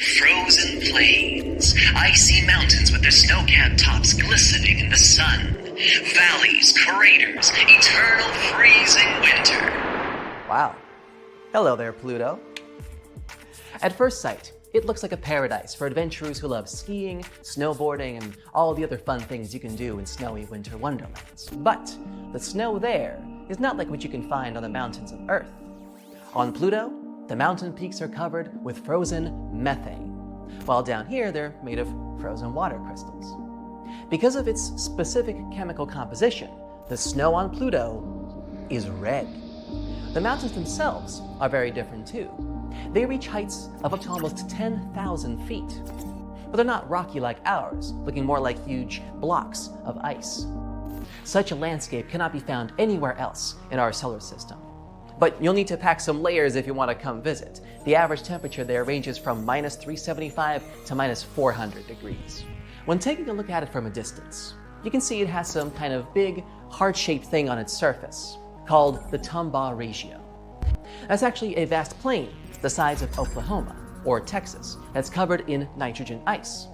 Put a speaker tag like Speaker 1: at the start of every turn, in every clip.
Speaker 1: Frozen plains, icy mountains with their snow-capped tops glistening in the sun, valleys, craters, eternal freezing winter.
Speaker 2: Wow. Hello there, Pluto. At first sight, it looks like a paradise for adventurers who love skiing, snowboarding, and all the other fun things you can do in snowy winter wonderlands. But the snow there is not like what you can find on the mountains of Earth. On Pluto, the mountain peaks are covered with frozen methane, while down here they're made of frozen water crystals. Because of its specific chemical composition, the snow on Pluto is red. The mountains themselves are very different too. They reach heights of up to almost 10,000 feet. But they're not rocky like ours, looking more like huge blocks of ice. Such a landscape cannot be found anywhere else in our solar system. But you'll need to pack some layers if you want to come visit. The average temperature there ranges from minus 375 to minus 400 degrees. When taking a look at it from a distance, you can see it has some kind of big, heart-shaped thing on its surface, called the Tombaugh Regio. That's actually a vast plain the size of Oklahoma or Texas that's covered in nitrogen ice.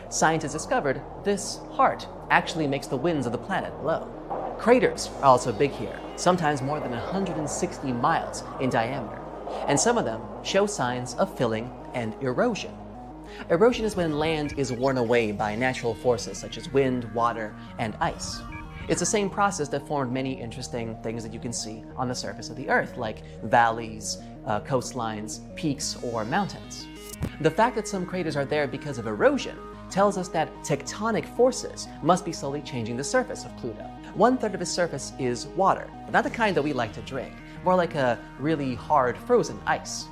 Speaker 2: Scientists discovered this heart actually makes the winds of the planet blow. Craters are also big here, sometimes more than 160 miles in diameter, and some of them show signs of filling and erosion. Erosion is when land is worn away by natural forces such as wind, water, and ice. It's the same process that formed many interesting things that you can see on the surface of the Earth, like valleys, coastlines, peaks, or mountains. The fact that some craters are there because of erosion tells us that tectonic forces must be slowly changing the surface of Pluto. 1/3 of its surface is water, but not the kind that we like to drink, more like a really hard frozen ice.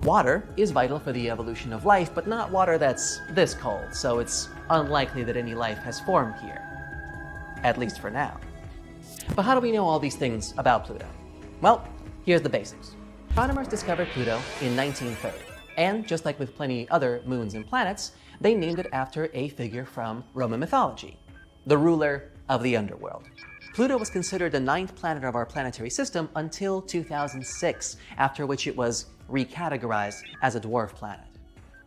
Speaker 2: Water is vital for the evolution of life, but not water that's this cold, so it's unlikely that any life has formed here. At least for now. But how do we know all these things about Pluto? Well, here's the basics. Astronomers discovered Pluto in 1930, and just like with plenty other moons and planets, they named it after a figure from Roman mythology, the ruler of the underworld. Pluto was considered the 9th planet of our planetary system until 2006, after which it was recategorized as a dwarf planet.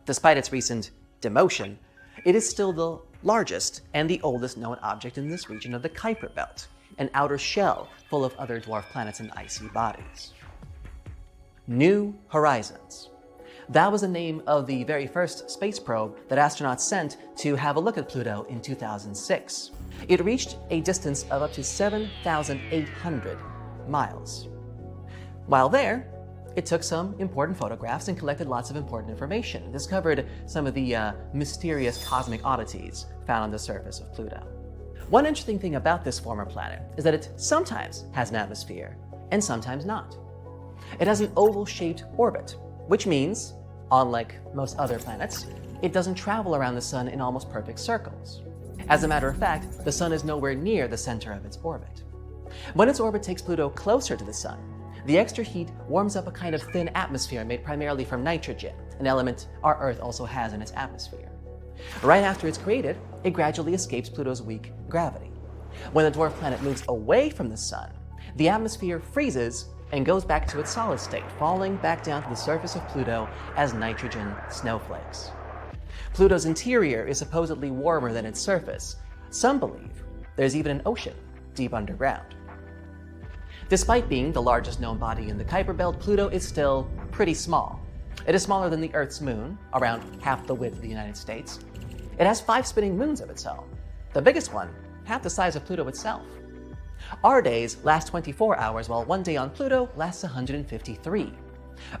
Speaker 2: Despite its recent demotion, it is still the largest and the oldest known object in this region of the Kuiper Belt, an outer shell full of other dwarf planets and icy bodies. New Horizons. That was the name of the very first space probe that astronauts sent to have a look at Pluto in 2006. It reached a distance of up to 7,800 miles. While there, it took some important photographs and collected lots of important information, and discovered some of the mysterious cosmic oddities found on the surface of Pluto. One interesting thing about this former planet is that it sometimes has an atmosphere and sometimes not. It has an oval-shaped orbit, which means, unlike most other planets, it doesn't travel around the sun in almost perfect circles. As a matter of fact, the sun is nowhere near the center of its orbit. When its orbit takes Pluto closer to the sun, the extra heat warms up a kind of thin atmosphere made primarily from nitrogen, an element our Earth also has in its atmosphere. Right after it's created, it gradually escapes Pluto's weak gravity. When the dwarf planet moves away from the sun, the atmosphere freezes and goes back to its solid state, falling back down to the surface of Pluto as nitrogen snowflakes. Pluto's interior is supposedly warmer than its surface. Some believe there's even an ocean deep underground. Despite being the largest known body in the Kuiper Belt, Pluto is still pretty small. It is smaller than the Earth's moon, around half the width of the United States. It has 5 spinning moons of its own, the biggest one half the size of Pluto itself. Our days last 24 hours, while one day on Pluto lasts 153.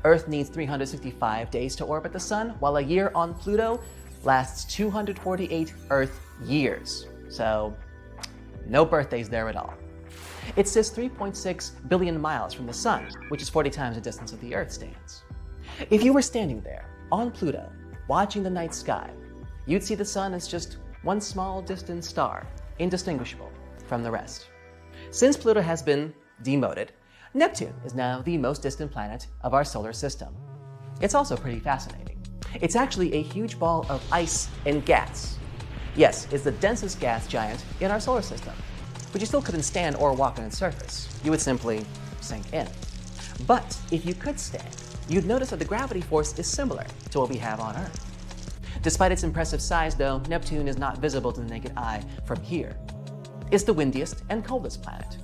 Speaker 2: Earth needs 365 days to orbit the sun, while a year on Pluto lasts 248 Earth years. So, no birthdays there at all. It sits 3.6 billion miles from the sun, which is 40 times the distance of the Earth stands. If you were standing there, on Pluto, watching the night sky, you'd see the sun as just one small distant star, indistinguishable from the rest. Since Pluto has been demoted, Neptune is now the most distant planet of our solar system. It's also pretty fascinating. It's actually a huge ball of ice and gas. Yes, it's the densest gas giant in our solar system, but you still couldn't stand or walk on its surface. You would simply sink in. But if you could stand, you'd notice that the gravity force is similar to what we have on Earth. Despite its impressive size, though, Neptune is not visible to the naked eye from here. It's the windiest and coldest planet.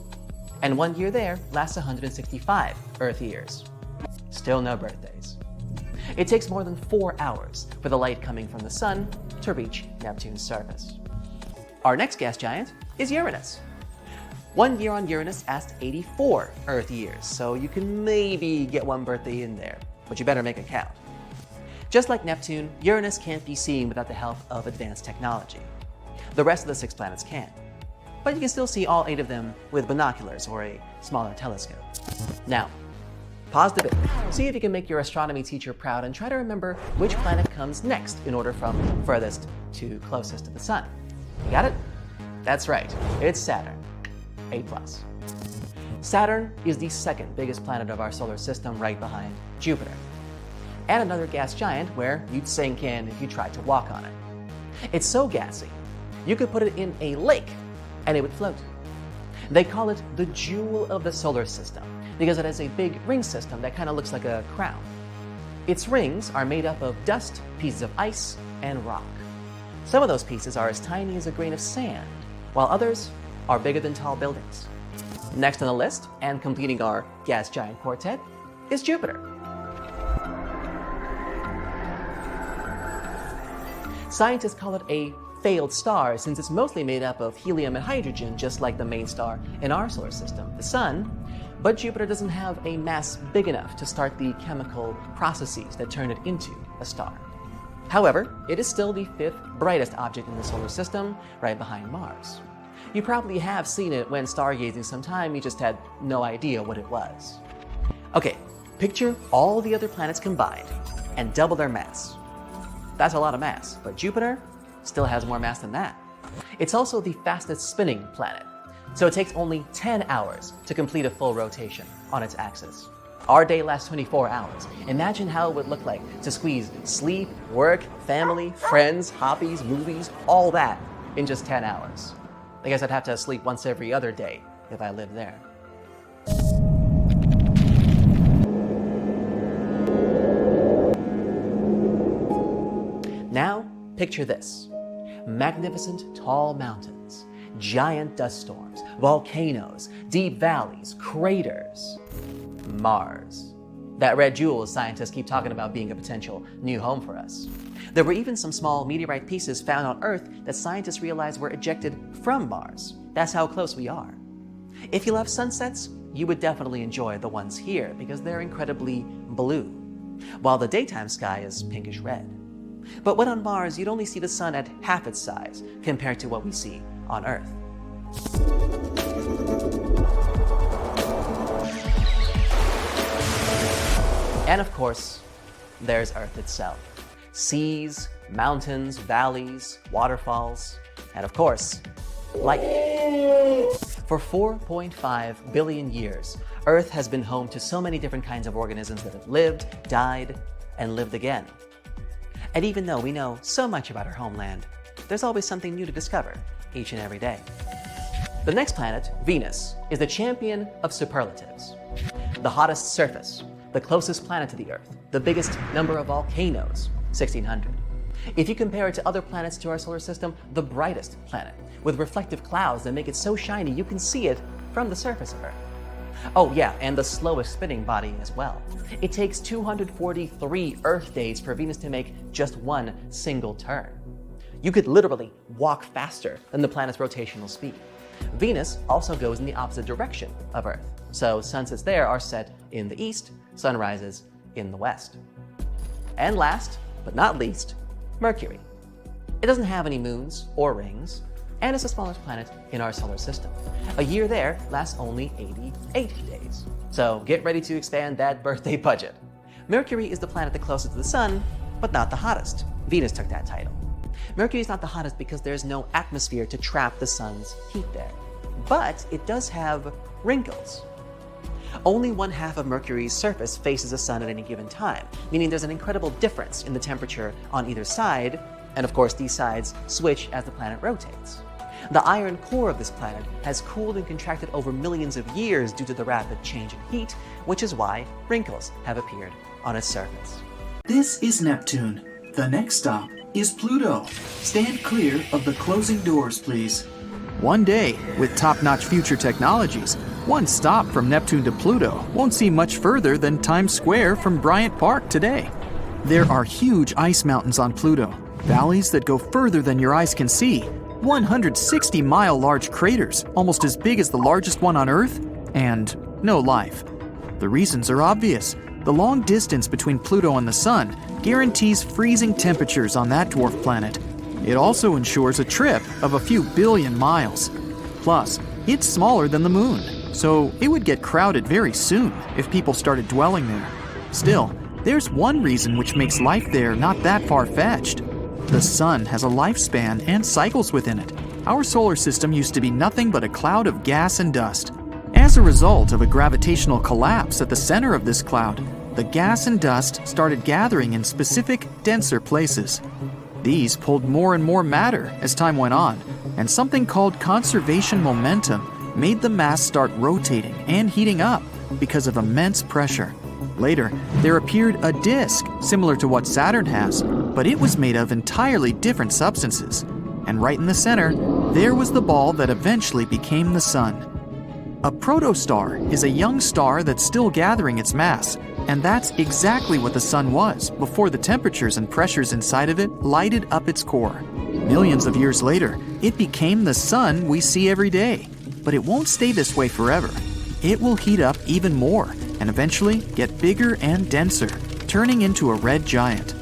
Speaker 2: And 1 year there lasts 165 Earth years. Still no birthdays. It takes more than 4 hours for the light coming from the sun to reach Neptune's surface. Our next gas giant is Uranus. 1 year on Uranus lasts 84 Earth years, so you can maybe get one birthday in there, but you better make it count. Just like Neptune, Uranus can't be seen without the help of advanced technology. The rest of the 6 planets can. But you can still see all 8 of them with binoculars or a smaller telescope. Now, pause the video, see if you can make your astronomy teacher proud, and try to remember which planet comes next in order from furthest to closest to the sun. You got it? That's right, it's Saturn. A+. Saturn is the 2nd biggest planet of our solar system, right behind Jupiter. And another gas giant where you'd sink in if you tried to walk on it. It's so gassy, you could put it in a lake and it would float. They call it the jewel of the solar system because it has a big ring system that kind of looks like a crown. Its rings are made up of dust, pieces of ice, and rock. Some of those pieces are as tiny as a grain of sand, while others are bigger than tall buildings. Next on the list, and completing our gas giant quartet, is Jupiter. Scientists call it a failed star since it's mostly made up of helium and hydrogen, just like the main star in our solar system, the Sun. But Jupiter doesn't have a mass big enough to start the chemical processes that turn it into a star. However, it is still the 5th brightest object in the solar system, right behind Mars. You probably have seen it when stargazing sometime, you just had no idea what it was. Okay, picture all the other planets combined and double their mass. That's a lot of mass, but Jupiter still has more mass than that. It's also the fastest spinning planet, so it takes only 10 hours to complete a full rotation on its axis. Our day lasts 24 hours. Imagine how it would look like to squeeze sleep, work, family, friends, hobbies, movies, all that in just 10 hours. I guess I'd have to sleep once every other day if I lived there. Now, picture this. Magnificent tall mountains, giant dust storms, volcanoes, deep valleys, craters. Mars. That red jewel scientists keep talking about being a potential new home for us. There were even some small meteorite pieces found on Earth that scientists realized were ejected from Mars. That's how close we are. If you love sunsets, you would definitely enjoy the ones here because they're incredibly blue, while the daytime sky is pinkish red. But when on Mars, you'd only see the sun at half its size compared to what we see on Earth. And of course, there's Earth itself. Seas, mountains, valleys, waterfalls, and of course, life. For 4.5 billion years, Earth has been home to so many different kinds of organisms that have lived, died, and lived again. And even though we know so much about our homeland, there's always something new to discover each and every day. The next planet, Venus, is the champion of superlatives. The hottest surface, the closest planet to the Earth, the biggest number of volcanoes, 1,600. If you compare it to other planets to our solar system, the brightest planet, with reflective clouds that make it so shiny you can see it from the surface of Earth. Oh yeah, and the slowest spinning body as well. It takes 243 Earth days for Venus to make just one single turn. You could literally walk faster than the planet's rotational speed. Venus also goes in the opposite direction of Earth, so sunsets there are set in the east, sunrises in the west. And last, but not least, Mercury. It doesn't have any moons or rings, and it's the smallest planet in our solar system. A year there lasts only 88 days. So get ready to expand that birthday budget. Mercury is the planet the closest to the sun, but not the hottest. Venus took that title. Mercury is not the hottest because there's no atmosphere to trap the sun's heat there. But it does have wrinkles. Only 1/2 of Mercury's surface faces the sun at any given time, meaning there's an incredible difference in the temperature on either side, and of course these sides switch as the planet rotates. The iron core of this planet has cooled and contracted over millions of years due to the rapid change in heat, which is why wrinkles have appeared on its surface.
Speaker 3: This is Neptune. The next stop is Pluto. Stand clear of the closing doors, please.
Speaker 4: One day, with top-notch future technologies, one stop from Neptune to Pluto won't seem much further than Times Square from Bryant Park today. There are huge ice mountains on Pluto, valleys that go further than your eyes can see, 160-mile large craters, almost as big as the largest one on Earth, and no life. The reasons are obvious. The long distance between Pluto and the Sun guarantees freezing temperatures on that dwarf planet. It also ensures a trip of a few billion miles. Plus, it's smaller than the Moon, so it would get crowded very soon if people started dwelling there. Still, there's one reason which makes life there not that far-fetched. The Sun has a lifespan and cycles within it. Our solar system used to be nothing but a cloud of gas and dust. As a result of a gravitational collapse at the center of this cloud, the gas and dust started gathering in specific, denser places. These pulled more and more matter as time went on, and something called conservation momentum made the mass start rotating and heating up because of immense pressure. Later, there appeared a disk similar to what Saturn has, but it was made of entirely different substances. And right in the center, there was the ball that eventually became the Sun. A protostar is a young star that's still gathering its mass, and that's exactly what the Sun was before the temperatures and pressures inside of it lighted up its core. Millions of years later, it became the Sun we see every day. But it won't stay this way forever. It will heat up even more and eventually get bigger and denser, turning into a red giant.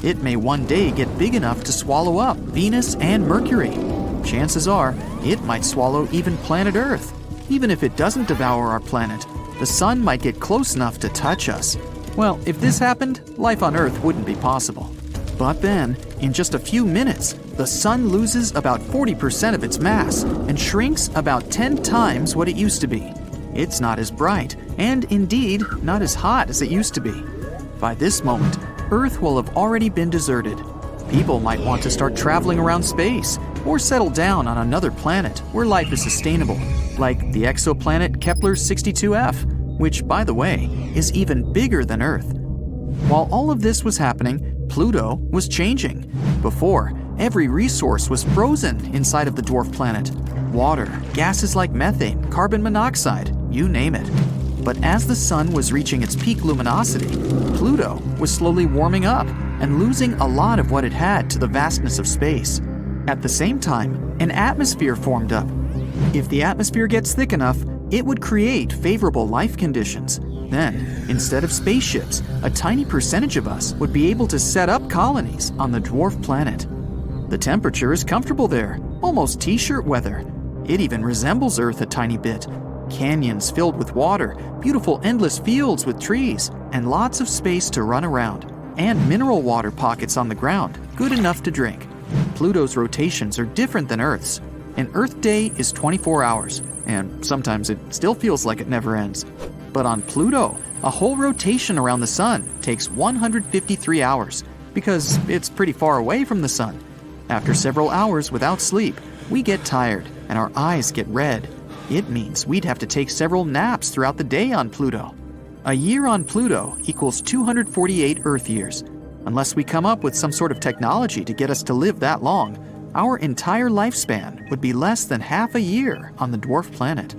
Speaker 4: It may one day get big enough to swallow up Venus and Mercury. Chances are, it might swallow even planet Earth. Even if it doesn't devour our planet, the Sun might get close enough to touch us. Well, if this happened, life on Earth wouldn't be possible. But then, in just a few minutes, the Sun loses about 40% of its mass and shrinks about 10 times what it used to be. It's not as bright, and indeed, not as hot as it used to be. By this moment, Earth will have already been deserted. People might want to start traveling around space, or settle down on another planet where life is sustainable, like the exoplanet Kepler-62f, which, by the way, is even bigger than Earth. While all of this was happening, Pluto was changing. Before, every resource was frozen inside of the dwarf planet. Water, gases like methane, carbon monoxide, you name it. But as the Sun was reaching its peak luminosity, Pluto was slowly warming up and losing a lot of what it had to the vastness of space. At the same time, an atmosphere formed up. If the atmosphere gets thick enough, it would create favorable life conditions. Then, instead of spaceships, a tiny percentage of us would be able to set up colonies on the dwarf planet. The temperature is comfortable there, almost t-shirt weather. It even resembles Earth a tiny bit. Canyons filled with water, beautiful endless fields with trees, and lots of space to run around, and mineral water pockets on the ground, good enough to drink. Pluto's rotations are different than Earth's. An Earth day is 24 hours, and sometimes it still feels like it never ends. But on Pluto, a whole rotation around the Sun takes 153 hours, because it's pretty far away from the Sun. After several hours without sleep, we get tired and our eyes get red. It means we'd have to take several naps throughout the day on Pluto. A year on Pluto equals 248 Earth years. Unless we come up with some sort of technology to get us to live that long, our entire lifespan would be less than half a year on the dwarf planet.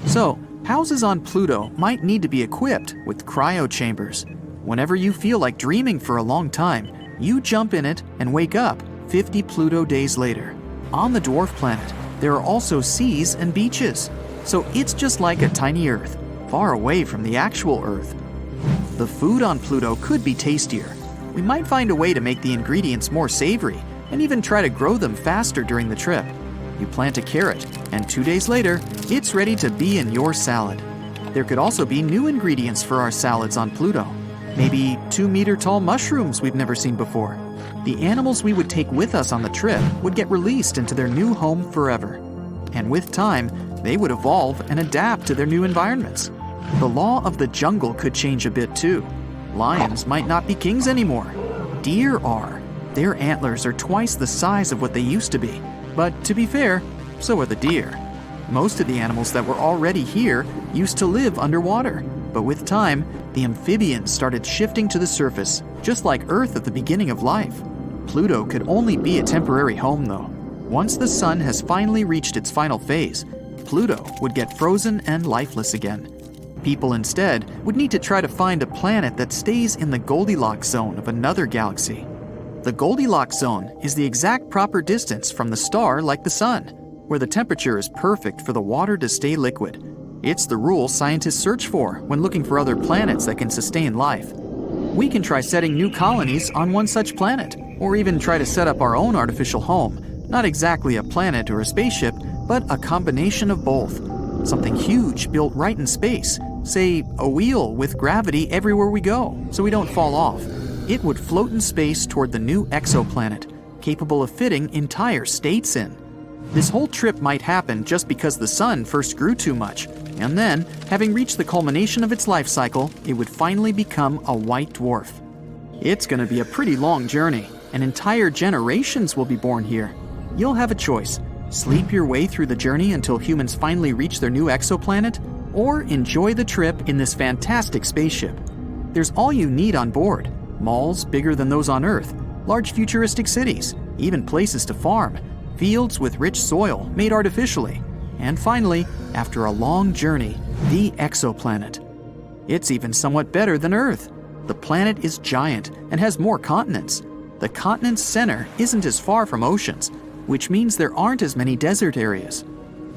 Speaker 4: So, houses on Pluto might need to be equipped with cryo chambers. Whenever you feel like dreaming for a long time, you jump in it and wake up 50 Pluto days later. On the dwarf planet, there are also seas and beaches, so it's just like a tiny Earth, far away from the actual Earth. The food on Pluto could be tastier. We might find a way to make the ingredients more savory and even try to grow them faster during the trip. You plant a carrot, and 2 days later, it's ready to be in your salad. There could also be new ingredients for our salads on Pluto. Maybe 2-meter-tall mushrooms we've never seen before. The animals we would take with us on the trip would get released into their new home forever. And with time, they would evolve and adapt to their new environments. The law of the jungle could change a bit too. Lions might not be kings anymore. Deer are. Their antlers are twice the size of what they used to be. But to be fair, so are the deer. Most of the animals that were already here used to live underwater. But with time, the amphibians started shifting to the surface, just like Earth at the beginning of life. Pluto could only be a temporary home, though. Once the sun has finally reached its final phase, Pluto would get frozen and lifeless again. People instead would need to try to find a planet that stays in the Goldilocks zone of another galaxy. The Goldilocks zone is the exact proper distance from the star like the sun, where the temperature is perfect for the water to stay liquid. It's the rule scientists search for when looking for other planets that can sustain life. We can try setting new colonies on one such planet, or even try to set up our own artificial home, not exactly a planet or a spaceship, but a combination of both. Something huge built right in space, say a wheel with gravity everywhere we go, so we don't fall off. It would float in space toward the new exoplanet, capable of fitting entire states in. This whole trip might happen just because the sun first grew too much, and then, having reached the culmination of its life cycle, it would finally become a white dwarf. It's going to be a pretty long journey, and entire generations will be born here. You'll have a choice: sleep your way through the journey until humans finally reach their new exoplanet, or enjoy the trip in this fantastic spaceship. There's all you need on board: malls bigger than those on Earth, large futuristic cities, even places to farm, fields with rich soil made artificially, and finally, after a long journey, the exoplanet. It's even somewhat better than Earth. The planet is giant and has more continents. The continent's center isn't as far from oceans, which means there aren't as many desert areas.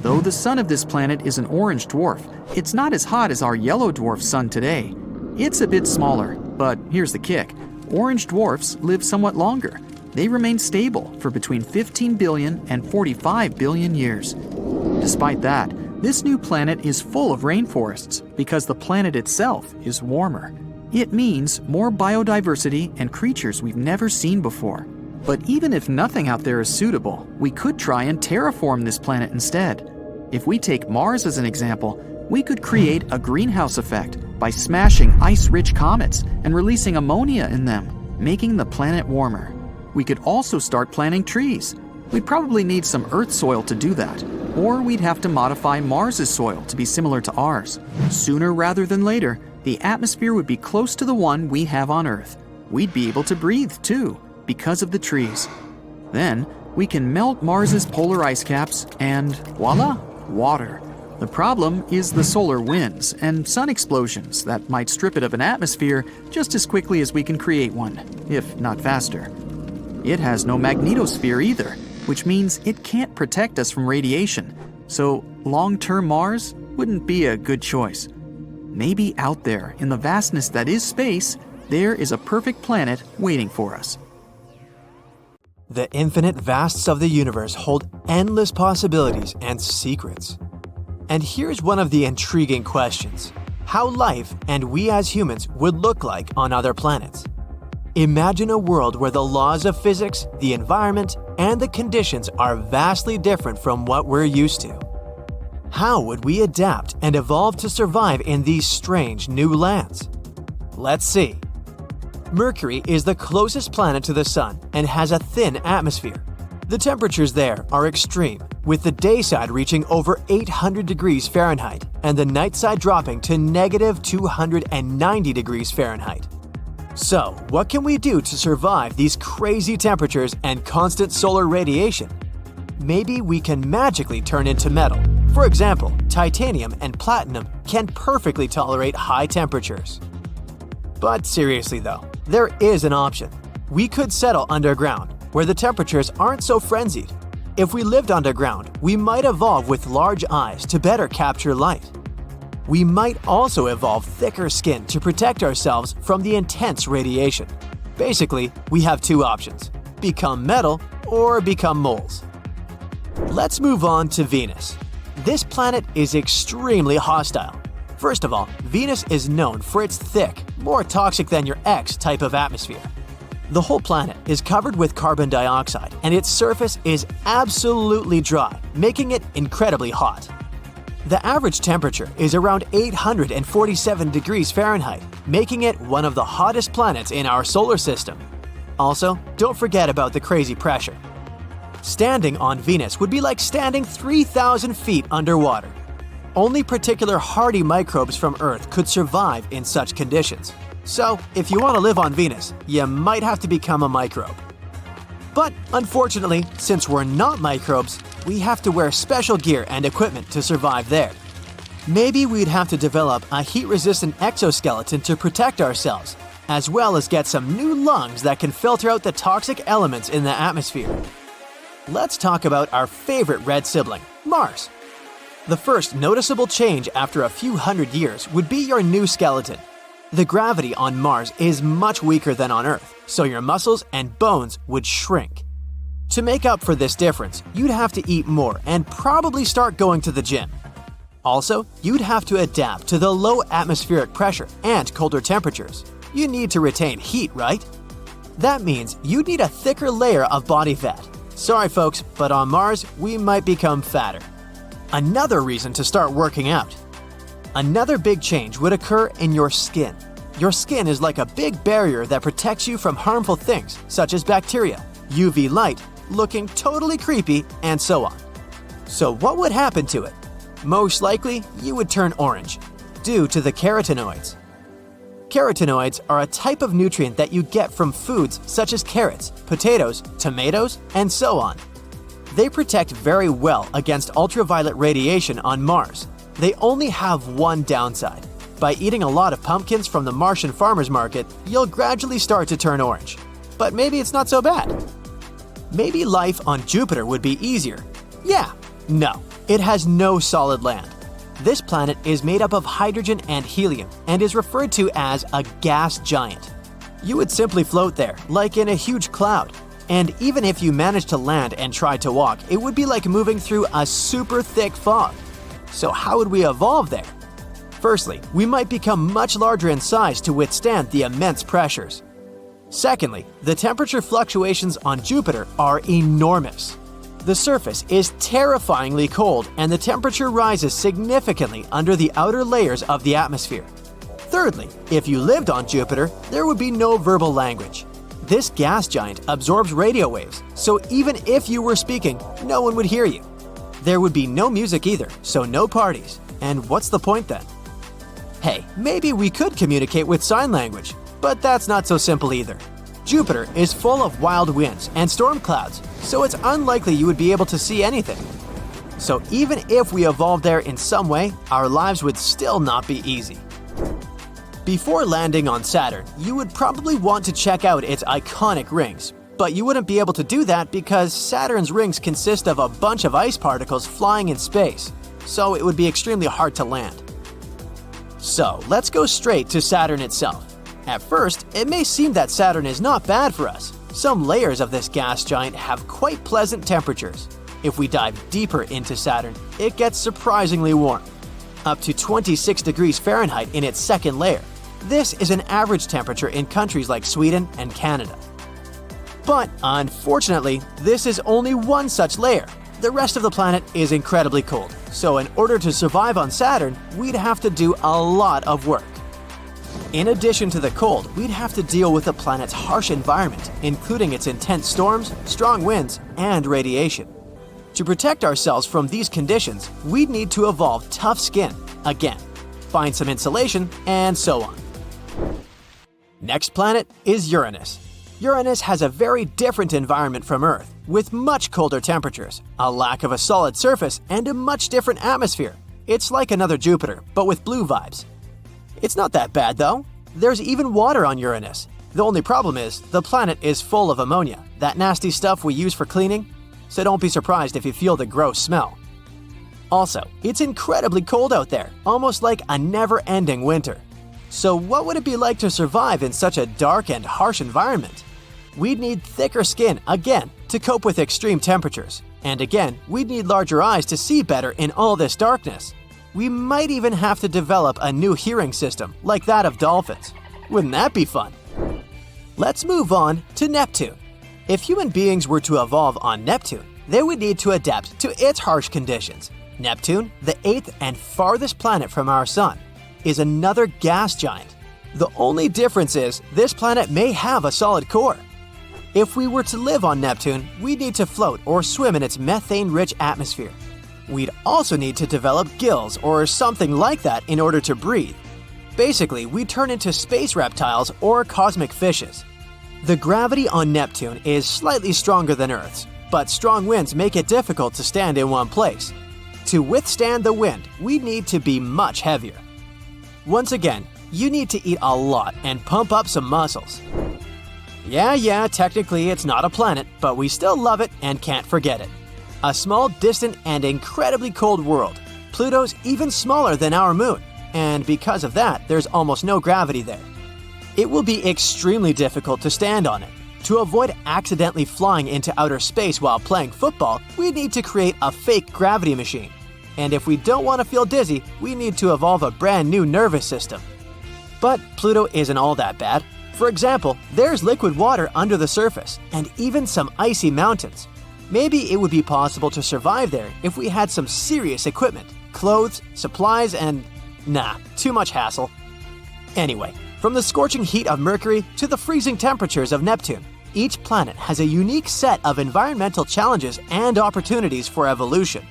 Speaker 4: Though the sun of this planet is an orange dwarf, it's not as hot as our yellow dwarf sun today. It's a bit smaller, but here's the kick: orange dwarfs live somewhat longer. They remain stable for between 15 billion and 45 billion years. Despite that, this new planet is full of rainforests because the planet itself is warmer. It means more biodiversity and creatures we've never seen before. But even if nothing out there is suitable, we could try and terraform this planet instead. If we take Mars as an example, we could create a greenhouse effect by smashing ice-rich comets and releasing ammonia in them, making the planet warmer. We could also start planting trees. We'd probably need some Earth soil to do that, or we'd have to modify Mars's soil to be similar to ours. Sooner rather than later, the atmosphere would be close to the one we have on Earth. We'd be able to breathe too, because of the trees. Then, we can melt Mars's polar ice caps and voila, water. The problem is the solar winds and sun explosions that might strip it of an atmosphere just as quickly as we can create one, if not faster. It has no magnetosphere either, which means it can't protect us from radiation, so long-term Mars wouldn't be a good choice. Maybe out there, in the vastness that is space, there is a perfect planet waiting for us.
Speaker 5: The infinite vasts of the universe hold endless possibilities and secrets. And here's one of the intriguing questions: how life and we as humans would look like on other planets. Imagine a world where the laws of physics, the environment, and the conditions are vastly different from what we're used to. How would we adapt and evolve to survive in these strange new lands? Let's see. Mercury is the closest planet to the Sun and has a thin atmosphere. The temperatures there are extreme, with the day side reaching over 800 degrees Fahrenheit and the night side dropping to negative 290 degrees Fahrenheit. So, what can we do to survive these crazy temperatures and constant solar radiation? Maybe we can magically turn into metal. For example, titanium and platinum can perfectly tolerate high temperatures. But seriously though, there is an option. We could settle underground, where the temperatures aren't so frenzied. If we lived underground, we might evolve with large eyes to better capture light. We might also evolve thicker skin to protect ourselves from the intense radiation. Basically, we have two options: become metal or become moles. Let's move on to Venus. This planet is extremely hostile. First of all, Venus is known for its thick, more toxic than your ex type of atmosphere. The whole planet is covered with carbon dioxide, and its surface is absolutely dry, making it incredibly hot. The average temperature is around 847 degrees Fahrenheit, making it one of the hottest planets in our solar system. Also, don't forget about the crazy pressure. Standing on Venus would be like standing 3,000 feet underwater. Only particular hardy microbes from Earth could survive in such conditions. So, if you want to live on Venus, you might have to become a microbe. But unfortunately, since we're not microbes, we have to wear special gear and equipment to survive there. Maybe we'd have to develop a heat-resistant exoskeleton to protect ourselves, as well as get some new lungs that can filter out the toxic elements in the atmosphere. Let's talk about our favorite red sibling, Mars. The first noticeable change after a few hundred years would be your new skeleton. The gravity on Mars is much weaker than on Earth, so your muscles and bones would shrink. To make up for this difference, you'd have to eat more and probably start going to the gym. Also, you'd have to adapt to the low atmospheric pressure and colder temperatures. You need to retain heat, right? That means you'd need a thicker layer of body fat. Sorry folks, but on Mars, we might become fatter. Another reason to start working out. Another big change would occur in your skin. Your skin is like a big barrier that protects you from harmful things such as bacteria, UV light, looking totally creepy, and so on. So what would happen to it? Most likely, you would turn orange, due to the carotenoids. Carotenoids are a type of nutrient that you get from foods such as carrots, potatoes, tomatoes, and so on. They protect very well against ultraviolet radiation on Mars. They only have one downside. By eating a lot of pumpkins from the Martian farmer's market, you'll gradually start to turn orange. But maybe it's not so bad. Maybe life on Jupiter would be easier. Yeah, no, it has no solid land. This planet is made up of hydrogen and helium and is referred to as a gas giant. You would simply float there, like in a huge cloud. And even if you managed to land and tried to walk, it would be like moving through a super thick fog. So how would we evolve there? Firstly, we might become much larger in size to withstand the immense pressures. Secondly, the temperature fluctuations on Jupiter are enormous. The surface is terrifyingly cold and the temperature rises significantly under the outer layers of the atmosphere. Thirdly, if you lived on Jupiter, there would be no verbal language. This gas giant absorbs radio waves, so even if you were speaking, no one would hear you. There would be no music either, so no parties. And what's the point then? Hey, maybe we could communicate with sign language, but that's not so simple either. Jupiter is full of wild winds and storm clouds, so it's unlikely you would be able to see anything. So even if we evolved there in some way, our lives would still not be easy. Before landing on Saturn, you would probably want to check out its iconic rings, but you wouldn't be able to do that because Saturn's rings consist of a bunch of ice particles flying in space, so it would be extremely hard to land. So let's go straight to Saturn itself. At first, it may seem that Saturn is not bad for us. Some layers of this gas giant have quite pleasant temperatures. If we dive deeper into Saturn, it gets surprisingly warm, up to 26 degrees Fahrenheit in its second layer. This is an average temperature in countries like Sweden and Canada. But unfortunately, this is only one such layer. The rest of the planet is incredibly cold, so in order to survive on Saturn, we'd have to do a lot of work. In addition to the cold, we'd have to deal with the planet's harsh environment, including its intense storms, strong winds, and radiation. To protect ourselves from these conditions, we'd need to evolve tough skin, again, find some insulation, and so on. Next planet is Uranus. Uranus has a very different environment from Earth, with much colder temperatures, a lack of a solid surface, and a much different atmosphere. It's like another Jupiter, but with blue vibes. It's not that bad though. There's even water on Uranus. The only problem is, the planet is full of ammonia, that nasty stuff we use for cleaning, so don't be surprised if you feel the gross smell. Also, it's incredibly cold out there, almost like a never-ending winter. So what would it be like to survive in such a dark and harsh environment? We'd need thicker skin, again, to cope with extreme temperatures. And again, we'd need larger eyes to see better in all this darkness. We might even have to develop a new hearing system, like that of dolphins. Wouldn't that be fun? Let's move on to Neptune. If human beings were to evolve on Neptune, they would need to adapt to its harsh conditions. Neptune, the 8th and farthest planet from our Sun, is another gas giant. The only difference is this planet may have a solid core. If we were to live on Neptune, we'd need to float or swim in its methane-rich atmosphere. We'd also need to develop gills or something like that in order to breathe. Basically, we'd turn into space reptiles or cosmic fishes. The gravity on Neptune is slightly stronger than Earth's, but strong winds make it difficult to stand in one place. To withstand the wind, we need to be much heavier. Once again, you need to eat a lot and pump up some muscles. Yeah, technically it's not a planet, but we still love it and can't forget it. A small, distant, and incredibly cold world. Pluto's even smaller than our moon, and because of that, there's almost no gravity there. It will be extremely difficult to stand on it. To avoid accidentally flying into outer space while playing football, we need to create a fake gravity machine. And if we don't want to feel dizzy, we need to evolve a brand new nervous system. But Pluto isn't all that bad. For example, there's liquid water under the surface, and even some icy mountains. Maybe it would be possible to survive there if we had some serious equipment, clothes, supplies, and… nah, too much hassle. Anyway, from the scorching heat of Mercury to the freezing temperatures of Neptune, each planet has a unique set of environmental challenges and opportunities for evolution.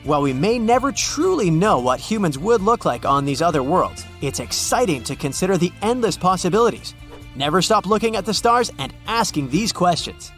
Speaker 5: While we may never truly know what humans would look like on these other worlds, it's exciting to consider the endless possibilities. Never stop looking at the stars and asking these questions.